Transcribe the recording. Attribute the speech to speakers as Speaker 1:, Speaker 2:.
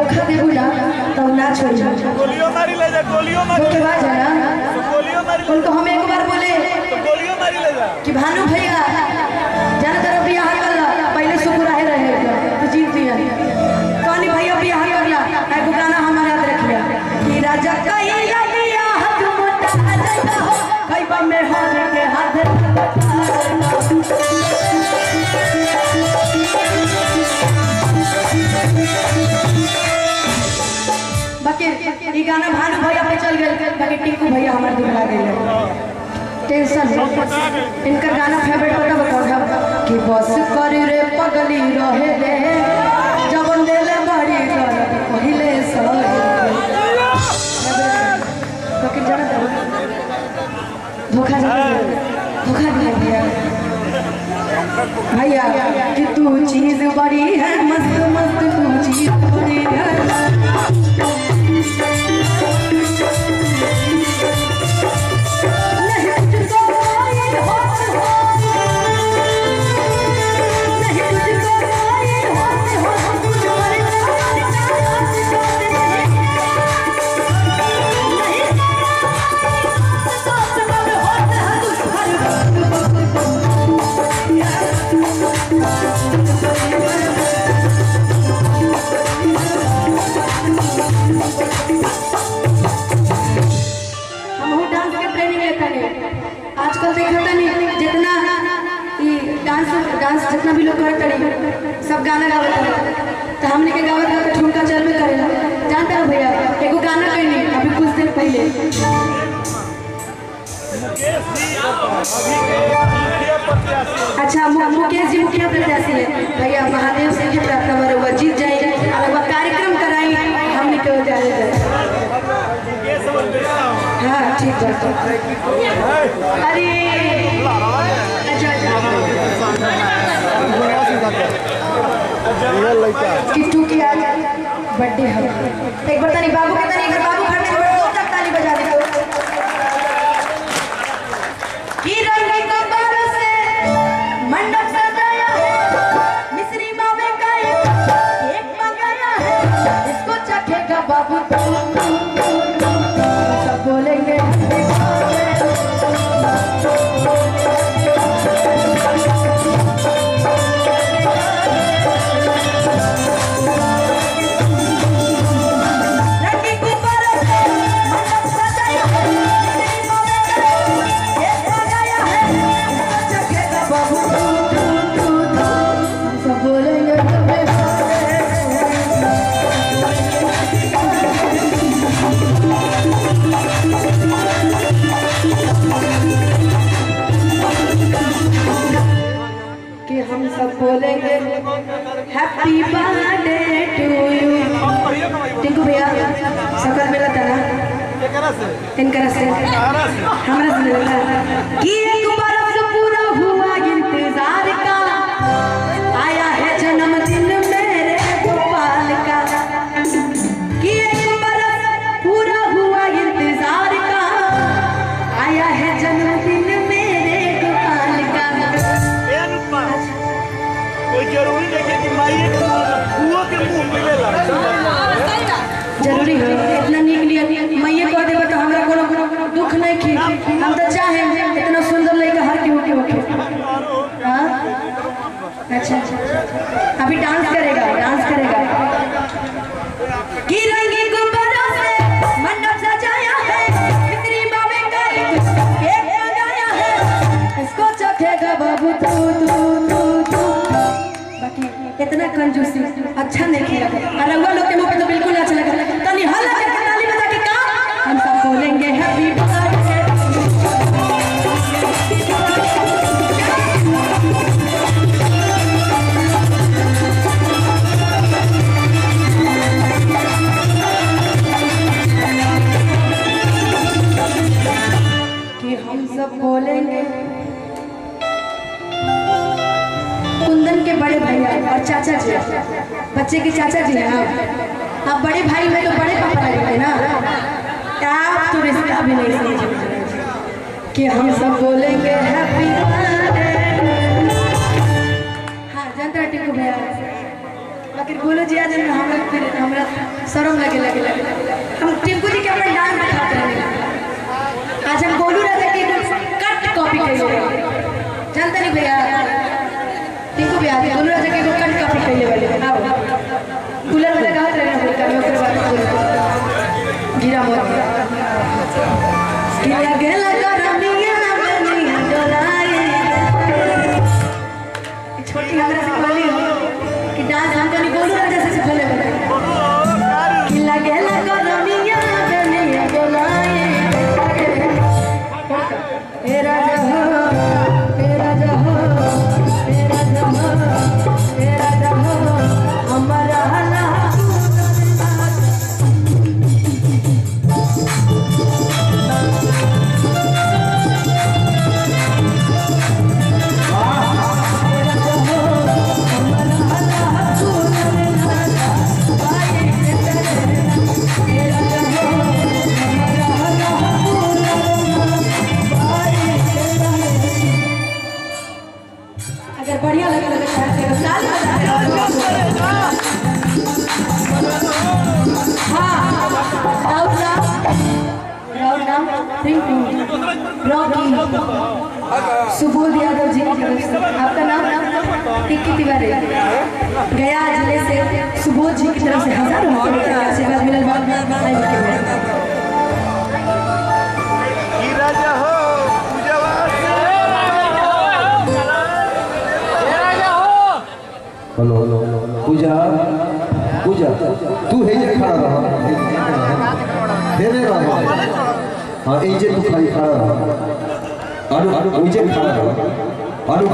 Speaker 1: धोखा दे बुला तो ना छोड़
Speaker 2: गोलियों मारी ले जा, गोलियों मारी
Speaker 1: के बाद है ना
Speaker 2: गोलियों मारी
Speaker 1: उनको हम एक बार बोले
Speaker 2: तो गोलियों मारी ले जा
Speaker 1: कि भानु भैया जाना तरफ बियाह कर ला पहले सुकुराहे रहे तो जीत दिया कहानी भैया बियाह कर ला एगो गाना हमारे याद रखिया कि राजा कहिया बियाह तुम मोटा जाता हो कईबा में हो के हाथ बाकी ये गाना भानु भैया पे चल गए बाकी टिंकू भैया हमारे दुखला गए टेंशन इनका गाना फेवरेट पता बताओ कि बस कर रे पगली रहे रे जबन देले बड़ी कर पहले सर बाकी जाना धोखा दिया भैया कि तू चीज बड़ी है मस्त मस्त तू चीज बड़ी है आजकल देखा था नहीं जितना डांस जितना भी लोग करते रहे सब गाना गावत है तो हमने के गावत का ठुमका चल में करेला जानता है भैया एगो गाना कहनी अभी कुछ दिन पहले अच्छा मुकेश जी मुखिया प्रत्याशी है भैया महादेव से ही प्रार्थना हमारे वो जीत जाए और वो कार्यक्रम कराई हमने के जाए हाँ ठीक है अरे किट्टू की आज बर्थडे है एक बार तानी बाबू के तानी अगर बाबू घर में दो तक ताली बजा दे की रंग कबर से मंडप सजाया है मिस्री मावे का एक मंगाया है इसको चखेगा बाबू सब बोलेंगे हम सब बोलेंगे happy birthday to you Tinku भैया सकल मिला था ना इनकरा से हमरा से मिला कि एक बरस पूरा हुआ इंतजार का आया है जन्मदिन मेरे गोपाल का कि एक बरस पूरा हुआ इंतजार का आया है जन्मदिन मेरे गोपाल का
Speaker 2: कोई जरूरी नहीं कि माई हुआ के मुंह मिलेला
Speaker 1: जरूरी है इतना निक लिया मैये कह देबे तो हमरा कोनो दुख नहीं की हम तो चाहे इतना सुंदर लड़का हर के होके हां अच्छा अभी डांस करेगा की रंगी गुब्बारों से मंडप सजाया है मिस्री बाबे का एक मंगाया है इसको चखेगा बाबू तू इतना कंजूसी अच्छा नहीं किया और रंगा लोग के मुंह पे तो बिल्कुल अच्छा लगा तनी हल्ला करके ताली बजा के का हम सब बोलेंगे हैप्पी बर्थडे कि हम सब बोलेंगे कुंदन के बड़े भैया और चाचा जी बच्चे के चाचा जी हैं आप बड़े भाई में तो बड़े पापा लगते हैं ना आप तो रिश्ता भी नहीं समझ कि हम सब बोलेंगे हैप्पी बर्थडे हाँ जनता टिकू भैया बाकी बोलो जी आज हमरा शर्म लगे हम टिंकू जी के अपन डांस दिखाते रहे आज हम गोलू राजा की कट कॉपी करिए जानते नहीं भैया टिंकू भैया गोलू राजा के कट कॉपी करिए वाले आओ कूलर में लगाते रहे ना बोलता मैं ओकर बात बोल गिरा मत गिरा गेला करमिया बनी डोलाए छोटी हमरा से बोली कि डांस हम कनी गोलू राजा से सिखले कि लगेला करमिया बनी डोलाए ए राजा हो ए राजा हो ए राजा हो ए राजा हो हमारा हला बढ़िया लगे सुबोध यादव जी की तरफ से आपका नाम टिक्की तिवारी गया जिले से सुबोध जी की तरफ से हजारों आशीर्वाद मिलल
Speaker 3: हेलो पूजा पूजा तू है जे खड़ा रहा देने रहा हां ए जे तू खाली खड़ा रहा अनु जे खड़ा रहा अनु